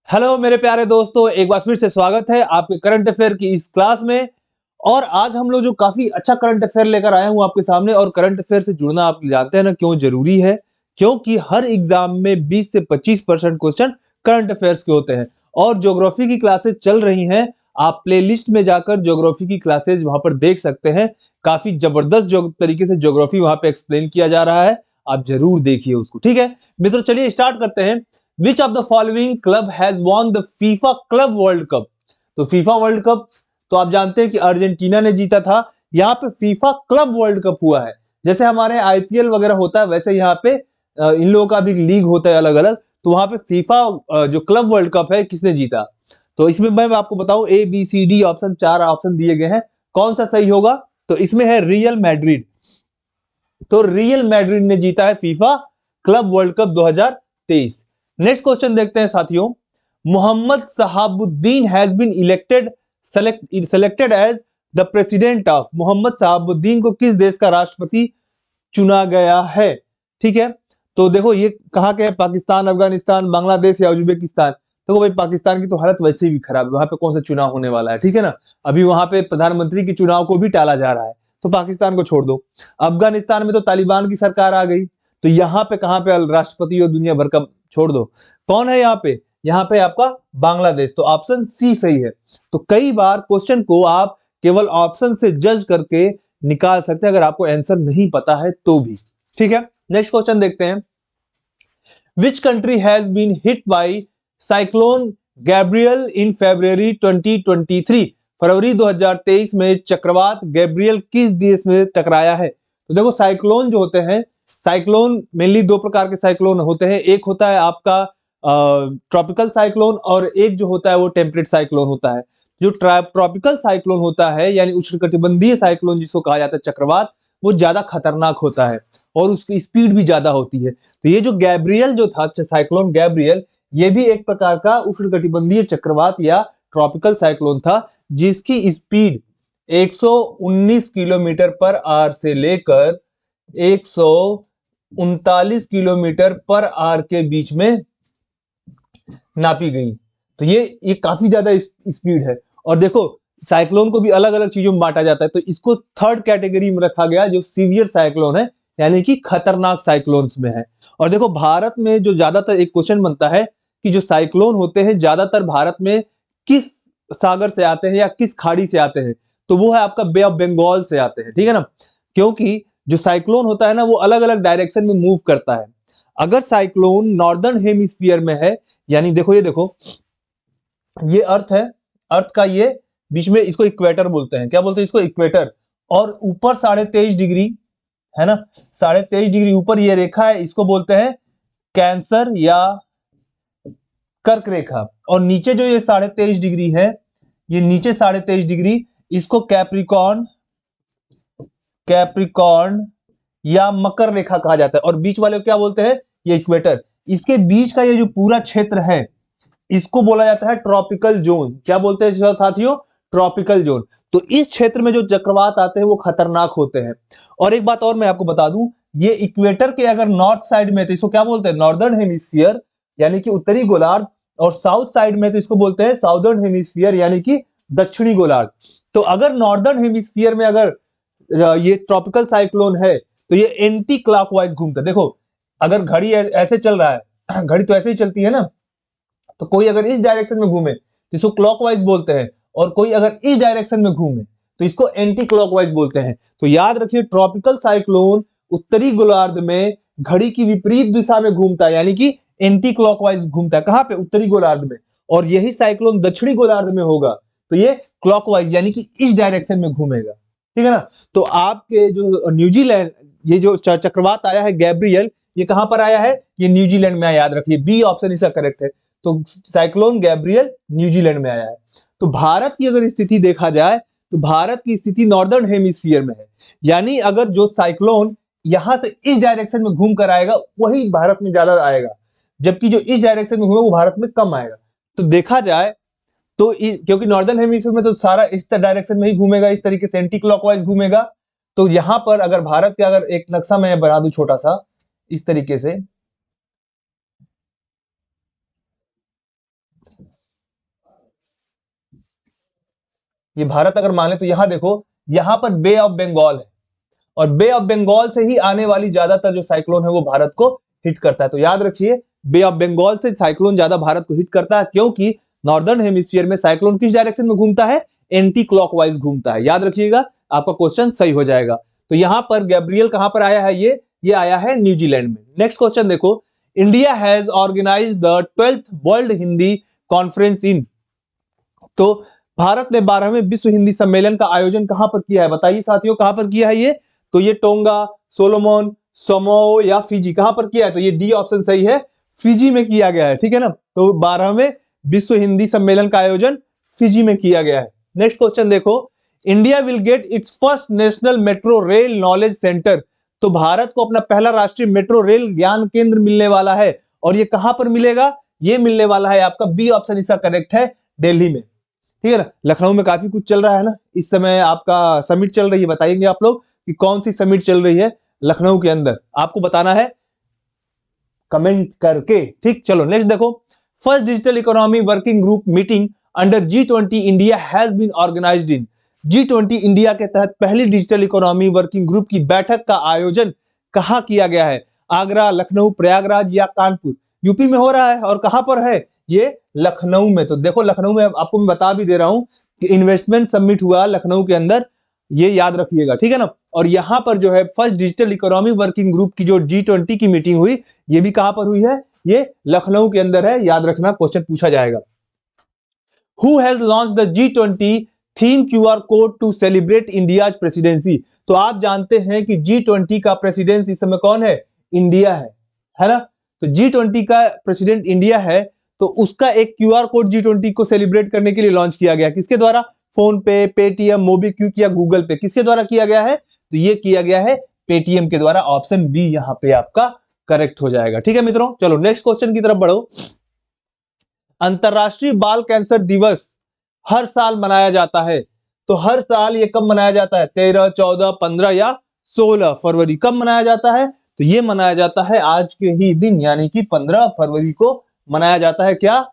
Hello मेरे प्यारे दोस्तों, एक बार फिर से स्वागत है आपके करंट अफेयर की इस क्लास में। और आज हम लोग जो काफी अच्छा करंट अफेयर लेकर आए हूं आपके सामने। और करंट अफेयर से जुड़ना आप जानते हैं ना क्यों जरूरी है? क्योंकि हर एग्जाम में 20 से 25% क्वेश्चन करंट अफेयर्स के होते हैं। और ज्योग्राफी की क्लासेस चल रही हैं, आप प्लेलिस्ट में जाकर ज्योग्राफी की क्लासेस वहां पर देख सकते हैं। काफी जबरदस्त तरीके से ज्योग्राफी वहां पे एक्सप्लेन किया जा रहा है, आप जरूर देखिए उसको। ठीक है मित्रों, चलिए स्टार्ट करते हैं। Which of the following club has won the FIFA Club World cup? तो फीफा वर्ल्ड कप तो आप जानते हैं कि अर्जेंटीना ने जीता था। यहाँ पे फीफा क्लब वर्ल्ड कप हुआ है। जैसे हमारे आईपीएल वगैरह होता है, वैसे यहाँ पे इन लोगों का भी लीग होता है अलग अलग। तो वहां पे फीफा जो क्लब वर्ल्ड कप है, किसने जीता? तो इसमें मैं आपको बताऊं, A B C D option, 4 option दिए गए हैं। कौन सा सही होगा? तो इसमें है रियल मैड्रिड। तो रियल मैड्रिड ने जीता है FIFA Club World Cup 2023। Next question देखते हैं साथियों। Mohammed Shahabuddin has been elected selected as the president of. Mohammed Shahabuddin को किस देश का राष्ट्रपति चुना गया है? ठीक है, तो देखो ये कहाँ के है? पाकिस्तान, अफगानिस्तान, बांग्लादेश या उज्बेकिस्तान? देखो भाई, पाकिस्तान की तो हालत वैसे भी खराब है, वहां पे कौन सा चुनाव होने वाला है? ठीक है ना, अभी वहां पे प्रधानमंत्री के चुनाव को भी टाला जा रहा है, तो पाकिस्तान को छोड़ दो। अफगानिस्तान में तो तालिबान की सरकार आ गई, तो यहाँ पे कहाँ पे राष्ट्रपति और दुनिया भर का छोड़ दो। कौन है यहाँ पे? यहाँ पे आपका बांग्लादेश। तो ऑप्शन सी सही है। तो कई बार क्वेश्चन को आप केवल ऑप्शन से जज करके निकाल सकते हैं, अगर आपको आंसर नहीं पता है तो भी। ठीक है, नेक्स्ट क्वेश्चन देखते हैं। Which country has been hit by cyclone Gabriel in February 2023? फरवरी 2023 में चक्रवात गैब्रियल किस देश में टकराया है? तो देखो, साइक्लोन जो होते हैं, साइक्लोन मेनली दो प्रकार के साइक्लोन होते हैं। एक होता है आपका ट्रॉपिकल साइक्लोन, और एक जो होता है वो टेम्परेट साइक्लोन होता है। जो ट्रॉपिकल साइक्लोन होता है, यानी उष्णकटिबंधीय साइक्लोन जिसको कहा जाता है चक्रवात, वो ज्यादा खतरनाक होता है और उसकी स्पीड भी ज्यादा होती है। तो ये जो गैब्रियल जो था, साइक्लोन गैब्रियल, ये भी एक प्रकार का उष्णकटिबंधीय चक्रवात या ट्रॉपिकल साइक्लोन था, जिसकी स्पीड 119 किलोमीटर पर आवर से लेकर 139 किलोमीटर पर आवर के बीच में नापी गई। तो ये काफी ज्यादा स्पीड है। और देखो, साइक्लोन को भी अलग अलग चीजों में बांटा जाता है, तो इसको थर्ड कैटेगरी में रखा गया, जो सीवियर साइक्लोन है, यानी कि खतरनाक साइक्लोन्स में है। और देखो, भारत में जो ज्यादातर एक क्वेश्चन बनता है कि जो साइक्लोन होते हैं ज्यादातर भारत में किस सागर से आते हैं या किस खाड़ी से आते हैं? तो वो है आपका बे ऑफ बंगाल से आते हैं। ठीक है ना, क्योंकि जो साइक्लोन होता है ना, वो अलग अलग डायरेक्शन में मूव करता है। अगर साइक्लोन नॉर्दर्न हेमिस्फीयर में है, यानी देखो, ये देखो, ये अर्थ है, अर्थ का ये बीच में, इसको इक्वेटर बोलते हैं। क्या बोलते हैं इसको? इक्वेटर। और ऊपर 23.5 डिग्री है ना, 23.5 डिग्री ऊपर ये रेखा है, इसको बोलते हैं कैंसर या कर्क रेखा। और नीचे जो ये 23.5 डिग्री है, ये नीचे 23.5 डिग्री, इसको कैप्रिकॉर्न, कैप्रिकॉर्न या मकर रेखा कहा जाता है। और बीच वाले को क्या बोलते हैं? ये इक्वेटर। इसके बीच का ये जो पूरा क्षेत्र है, इसको बोला जाता है ट्रॉपिकल जोन। क्या बोलते हैं साथियों? Tropical zone. तो इस क्षेत्र में जो चक्रवात आते हैं वो खतरनाक होते हैं। और एक बात और मैं आपको बता दूं, ये इक्वेटर के अगर नॉर्थ साइड में, तो इसको क्या बोलते हैं? नॉर्दर्न हेमिस्फीयर, यानी कि उत्तरी गोलार्ध। और साउथ साइड में तो इसको बोलते हैं साउदर्न हेमिस्फीयर, यानी कि दक्षिणी गोलार्ध। तो अगर नॉर्दर्न हेमिस्फीयर में अगर ये ट्रॉपिकल साइक्लोन है, तो ये एंटी क्लॉकवाइज घूमता है। देखो, अगर घड़ी ऐसे चल रहा है, घड़ी तो ऐसे ही चलती है ना, तो कोई अगर इस डायरेक्शन में घूमे तो इसको क्लॉकवाइज बोलते हैं, और कोई अगर इस डायरेक्शन में घूमे तो इसको एंटी क्लॉकवाइज बोलते हैं। तो याद रखिए, ट्रॉपिकल साइक्लोन उत्तरी गोलार्ध में घड़ी की विपरीत दिशा में घूमता है, यानी कि एंटी क्लॉकवाइज घूमता है। कहां पे? उत्तरी गोलार्ध में। और यही साइक्लोन दक्षिणी गोलार्ध में होगा तो ये क्लॉकवाइज, यानी कि इस डायरेक्शन में घूमेगा। ठीक है ना। तो आपके जो न्यूजीलैंड, ये जो चक्रवात आया है गैब्रियल, ये कहां पर आया है? ये न्यूजीलैंड में आया। याद रखिए, बी ऑप्शन इसका करेक्ट है। तो साइक्लोन गैब्रियल न्यूजीलैंड में आया है। तो भारत की अगर स्थिति देखा जाए, तो भारत की स्थिति नॉर्दर्न हेमिस्फीयर में है, यानी अगर जो साइक्लोन यहां से इस डायरेक्शन में घूम कर आएगा वही भारत में ज्यादा आएगा, जबकि जो इस डायरेक्शन में घूमे वो भारत में कम आएगा। तो देखा जाए तो क्योंकि नॉर्दर्न हेमिस्फीयर में तो सारा इस डायरेक्शन में ही घूमेगा, इस तरीके से एंटी क्लॉकवाइज घूमेगा। तो यहां पर अगर भारत का अगर एक नक्शा मैं बना दूं छोटा सा इस तरीके से, ये भारत अगर मान ले तो यहाँ देखो, यहाँ पर बे ऑफ बंगाल है और बे ऑफ बंगाल से ही आने वाली ज्यादातर जो साइक्लोन है वो भारत को हिट करता है। तो याद रखिए, बे ऑफ बंगाल से साइक्लोन ज्यादा भारत को हिट करता है, क्योंकि नॉर्दर्न हेमिस्फीयर में साइक्लोन किस डायरेक्शन में घूमता है, एंटी क्लॉकवाइज घूमता है। याद रखिएगा, आपका क्वेश्चन सही हो जाएगा। तो यहां पर गैब्रियल कहां पर आया है, ये आया है न्यूजीलैंड में। नेक्स्ट क्वेश्चन देखो, India has organised the 12th world Hindi conference in. तो भारत ने 12वें विश्व हिंदी सम्मेलन का आयोजन कहां पर किया है, बताइए साथियों, कहां पर किया है ये? तो ये टोंगा, सोलोमन, समो या फिजी, कहां पर किया है? तो ये डी ऑप्शन सही है, फिजी में किया गया है। ठीक है ना, तो 12वें विश्व हिंदी सम्मेलन का आयोजन फिजी में किया गया है। नेक्स्ट क्वेश्चन देखो, India will get it's first national metro rail knowledge centre. तो भारत को अपना पहला राष्ट्रीय मेट्रो रेल ज्ञान केंद्र मिलने वाला है, और ये कहां पर मिलेगा? ये मिलने वाला है आपका बी ऑप्शन इसका करेक्ट है, दिल्ली में। ठीक है ना, लखनऊ में काफी कुछ चल रहा है ना, इस समय आपका समिट चल रही है। बताएंगे आप लोग कि कौन सी समिट चल रही है लखनऊ के अंदर, आपको बताना है कमेंट करके। ठीक, चलो नेक्स्ट देखो, first digital economy working group meeting under G20 India has been organised in. G20 India के तहत पहली डिजिटल इकोनॉमी वर्किंग ग्रुप की बैठक का आयोजन कहां किया गया है? आगरा, लखनऊ, प्रयागराज या कानपुर? यूपी में हो रहा है, और कहां पर है? ये लखनऊ में। तो देखो, लखनऊ में आपको मैं बता भी दे रहा हूं कि इन्वेस्टमेंट समिट हुआ लखनऊ के अंदर, ये याद रखिएगा। ठीक है ना, और यहां पर जो है first digital economy working group की जो G20 की मीटिंग हुई, ये भी कहां पर हुई है? ये लखनऊ के अंदर है, याद रखना, क्वेश्चन पूछा जाएगा। Who has launched the G20 theme QR code to celebrate India's presidency. तो आप जानते हैं कि G20 का प्रेसिडेंट इस समय कौन है? इंडिया है ना। तो G20 का प्रेसिडेंट इंडिया है, तो उसका एक QR कोड G20 को सेलिब्रेट करने के लिए लॉन्च किया गया। किसके द्वारा? फोन पे, पेटीएम, मोबीक्विक या गूगल पे, किसके द्वारा किया गया है? तो ये किया गया है पेटीएम के द्वारा। ऑप्शन बी यहां पे आपका करेक्ट हो जाएगा। ठीक है मित्रों, चलो नेक्स्ट क्वेश्चन की तरफ बढ़ो। अंतरराष्ट्रीय बाल कैंसर दिवस हर साल मनाया जाता है, तो हर साल ये कब मनाया जाता है? 13, 14, 15 या 16 फरवरी? कब मनाया जाता है? तो ये मनाया जाता है आज के ही दिन, यानी कि 15 फरवरी को मनाया जाता है। क्या?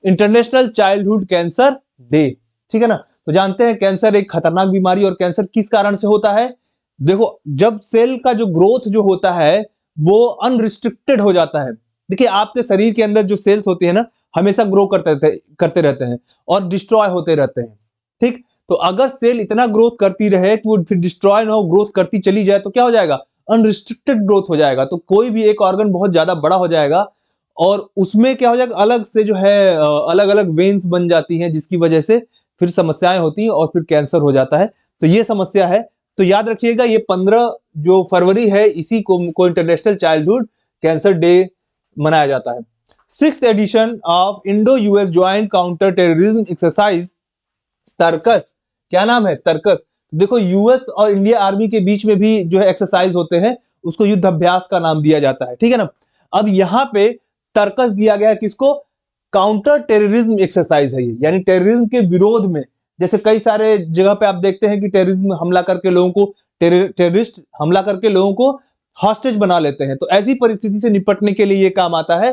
International childhood cancer day. ठीक है ना, तो जानते हैं कैंसर एक खतरनाक बीमारी, और कैंसर किस कारण से होता है? देखो, जब सेल का जो ग्रोथ जो होता है वो अनरिस्ट्रिक्टेड हो जाता है। देखिए, आपके शरीर के अंदर जो सेल्स होते हैं ना, हमेशा ग्रो करते रहते हैं और डिस्ट्रॉय होते रहते हैं। ठीक, तो अगर सेल इतना ग्रोथ करती रहे कि वो फिर डिस्ट्रॉय ना हो, ग्रोथ करती चली जाए, तो क्या हो जाएगा? अनरिस्ट्रिक्टेड ग्रोथ हो जाएगा। तो कोई भी एक ऑर्गन बहुत ज्यादा बड़ा हो जाएगा, और उसमें क्या हो जाएगा, अलग से जो है अलग अलग वेन्स बन जाती हैं, जिसकी वजह से फिर समस्याएं होती हैं और फिर कैंसर हो जाता है। तो ये समस्या है। तो याद रखिएगा, ये 15 जो फरवरी है, इसी को इंटरनेशनल चाइल्डहुड कैंसर डे मनाया जाता है। 6th edition of Indo US joint counter terrorism exercise Tarkash, क्या नाम है? तर्कस। देखो, यूएस और इंडिया आर्मी के बीच में भी जो है एक्सरसाइज होते हैं, उसको युद्ध अभ्यास का नाम दिया जाता है। ठीक है ना, अब यहाँ पे तर्कस दिया गया है किसको? काउंटर टेररिज्म एक्सरसाइज है ये, यानी टेररिज्म के विरोध में। जैसे कई सारे जगह पे आप देखते हैं कि टेररिज्म हमला करके लोगों को, टेररिस्ट हमला करके लोगों को हॉस्टेज बना लेते हैं, तो ऐसी परिस्थिति से निपटने के लिए ये काम आता है।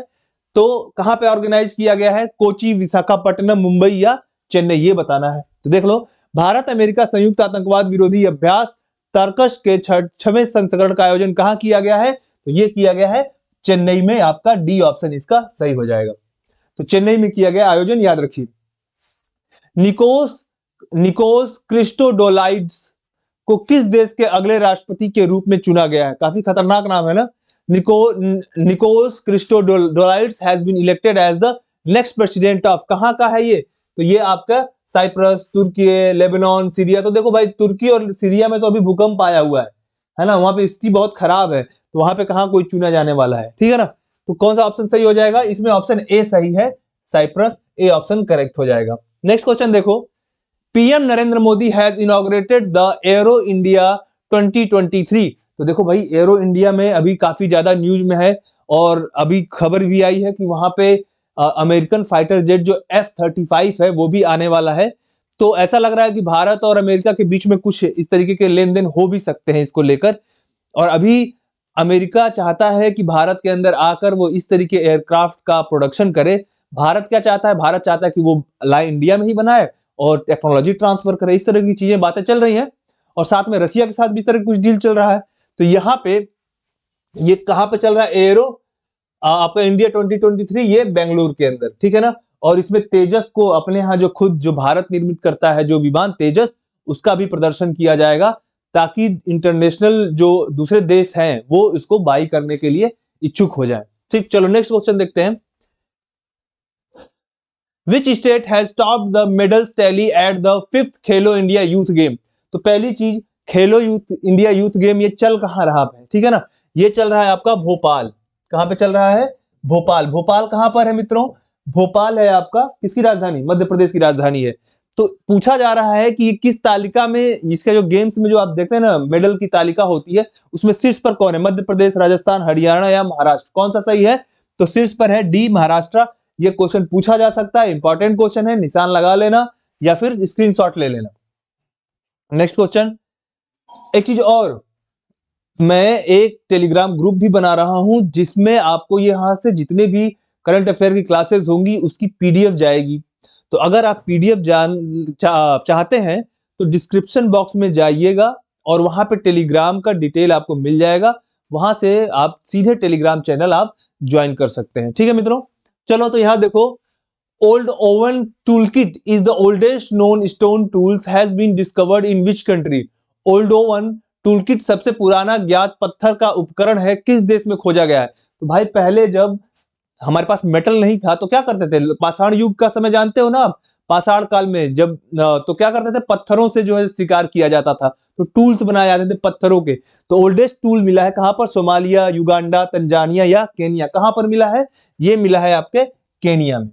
तो कहां पे ऑर्गेनाइज किया गया है? कोची, विशाखापट्टनम, मुंबई या चेन्नई? ये बताना है। तो देख लो, भारत अमेरिका संयुक्त आतंकवाद विरोधी अभ्यास तर्कश के 6वें संस्करण का आयोजन कहां किया गया है? तो ये किया गया है चेन्नई में। आपका डी ऑप्शन इसका सही हो जाएगा। तो चेन्नई में किया गया आयोजन, याद रखिए। निकोस क्रिस्टोडोलाइड्स को किस देश के अगले राष्ट्रपति के रूप में चुना गया है? काफी खतरनाक नाम है ना। Nikos Christodoulides has been elected as the next president of, कहां का है ये? तो ये आपका साइप्रस, तुर्की, लेबनान, सीरिया। तो देखो भाई, तुर्की और सीरिया में तो अभी भूकंप आया हुआ है ना, वहां पे स्थिति बहुत खराब है, तो वहां पे कहां कोई चुना जाने वाला है? ठीक है ना, तो कौन सा ऑप्शन सही हो जाएगा? इसमें ऑप्शन ए सही है, साइप्रस। ए ऑप्शन करेक्ट हो जाएगा। नेक्स्ट क्वेश्चन देखो, PM Narendra Modi has inaugurated the arrow India 2023। तो देखो भाई, एरो इंडिया में अभी काफी ज्यादा न्यूज में है, और अभी खबर भी आई है कि वहां पे अमेरिकन फाइटर जेट जो F-35 है वो भी आने वाला है। तो ऐसा लग रहा है कि भारत और अमेरिका के बीच में कुछ इस तरीके के लेन देन हो भी सकते हैं इसको लेकर। और अभी अमेरिका चाहता है कि भारत के अंदर आकर वो इस तरीके एयरक्राफ्ट का प्रोडक्शन करे। भारत क्या चाहता है? भारत चाहता है कि वो इंडिया में ही बनाए, और टेक्नोलॉजी ट्रांसफर करे, इस तरह की चीजें बातें चल रही हैं। और साथ में रसिया के साथ भी इस तरह कुछ डील चल रहा है। तो यहाँ पे ये कहाँ पे चल रहा है एरो आपका इंडिया 2023, ये बेंगलुरु के अंदर, ठीक है ना। और इसमें तेजस को अपने यहाँ जो खुद जो भारत निर्मित करता है जो विमान तेजस, उसका भी प्रदर्शन किया जाएगा, ताकि इंटरनेशनल जो दूसरे देश हैं वो इसको बाई करने के लिए इच्छुक हो जाए। ठीक, चलो नेक्स्ट क्वेश्चन देखते हैं। Which state has topped the medals tally at the 5th Khelo India youth game? तो पहली चीज, खेलो यूथ इंडिया यूथ गेम ये चल कहाँ रहा है, ठीक है ना। ये चल रहा है आपका भोपाल। कहाँ पे चल रहा है? भोपाल। भोपाल कहाँ पर है मित्रों? भोपाल है आपका किसकी राजधानी? मध्य प्रदेश की राजधानी है। तो पूछा जा रहा है कि किस तालिका में, इसका जो गेम्स में जो आप देखते हैं ना मेडल की तालिका होती है, उसमें शीर्ष पर कौन है? मध्य प्रदेश, राजस्थान, हरियाणा या महाराष्ट्र? कौन सा सही है? तो शीर्ष पर है डी, महाराष्ट्र। ये क्वेश्चन पूछा जा सकता है, इंपॉर्टेंट क्वेश्चन है, निशान लगा लेना या फिर स्क्रीनशॉट ले लेना। नेक्स्ट क्वेश्चन, एक चीज और, मैं एक टेलीग्राम ग्रुप भी बना रहा हूं जिसमें आपको यहां से जितने भी करंट अफेयर की क्लासेस होंगी उसकी पीडीएफ जाएगी। तो अगर आप पीडीएफ चाहते हैं तो डिस्क्रिप्शन बॉक्स में जाइएगा और वहां पे टेलीग्राम का डिटेल आपको मिल जाएगा, वहां से आप सीधे टेलीग्राम चैनल आप ज्वाइन कर सकते हैं। ठीक है मित्रों, चलो तो यहां देखो, Oldowan toolkit is the oldest known stone tools has been discovered in which country? Oldowan toolkit सबसे पुराना ज्ञात पत्थर का उपकरण है, किस देश में खोजा गया है? तो भाई पहले जब हमारे पास मेटल नहीं था तो क्या करते थे? पाषाण युग का समय जानते हो ना आप, पाषाण काल में जब तो क्या करते थे? पत्थरों से जो है शिकार किया जाता था, तो टूल्स बनाए जाते थे पत्थरों के। तो ओल्डेस्ट टूल मिला है कहां पर? सोमालिया, युगांडा, तंजानिया या केनिया? कहां पर मिला है? ये मिला है आपके केनिया में।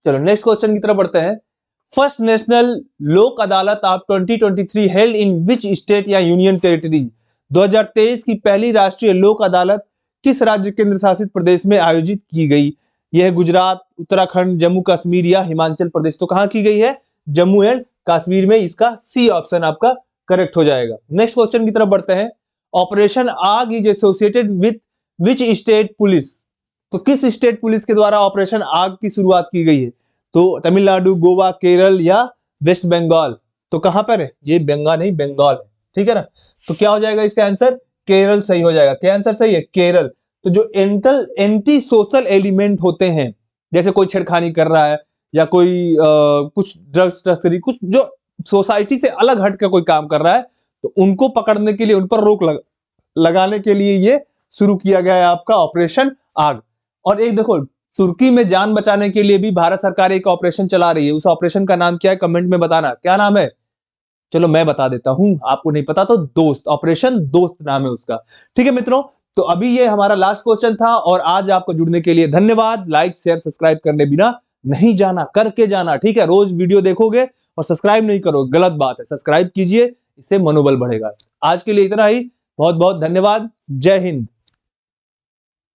चलो नेक्स्ट क्वेश्चन की तरफ बढ़ते हैं। फर्स्ट नेशनल लोक अदालत of 2023 held in which state या यूनियन टेरिटरी? 2023 की पहली राष्ट्रीय लोक अदालत किस राज्य केंद्र शासित प्रदेश में आयोजित की गई? यह गुजरात, उत्तराखंड, जम्मू कश्मीर या हिमाचल प्रदेश? तो कहां की गई है? जम्मू एंड कश्मीर में। इसका सी ऑप्शन आपका करेक्ट हो जाएगा। नेक्स्ट क्वेश्चन की तरफ बढ़ते हैं। ऑपरेशन आग is associated with which state police? तो किस स्टेट पुलिस के द्वारा ऑपरेशन आग की शुरुआत की गई है? तो तमिलनाडु, गोवा, केरल या वेस्ट बंगाल? तो कहां पर है? ये बंगाल नहीं, बंगाल है, ठीक है ना। तो क्या हो जाएगा इसका आंसर? केरल सही हो जाएगा। क्या आंसर सही है? केरल। तो जो एंटी सोशल एलिमेंट होते हैं, जैसे कोई छेड़खानी कर रहा है या कोई कुछ ड्रग्स तस्करी, कुछ जो सोसाइटी से अलग हट कर कोई काम कर रहा है, तो उनको पकड़ने के लिए, उन पर रोक लगाने के लिए ये शुरू किया गया है आपका ऑपरेशन आग। और एक देखो, तुर्की में जान बचाने के लिए भी भारत सरकार एक ऑपरेशन चला रही है। उस ऑपरेशन का नाम क्या है? कमेंट में बताना क्या नाम है। चलो मैं बता देता हूं, आपको नहीं पता तो दोस्त, ऑपरेशन दोस्त नाम है उसका। ठीक है मित्रों, तो अभी ये हमारा लास्ट क्वेश्चन था और आज आपको जुड़ने के लिए धन्यवाद। लाइक शेयर सब्सक्राइब करने बिना नहीं जाना, करके जाना, ठीक है। रोज वीडियो देखोगे और सब्सक्राइब नहीं करोगे, गलत बात है। सब्सक्राइब कीजिए, इससे मनोबल बढ़ेगा। आज के लिए इतना ही, बहुत बहुत धन्यवाद। जय हिंद।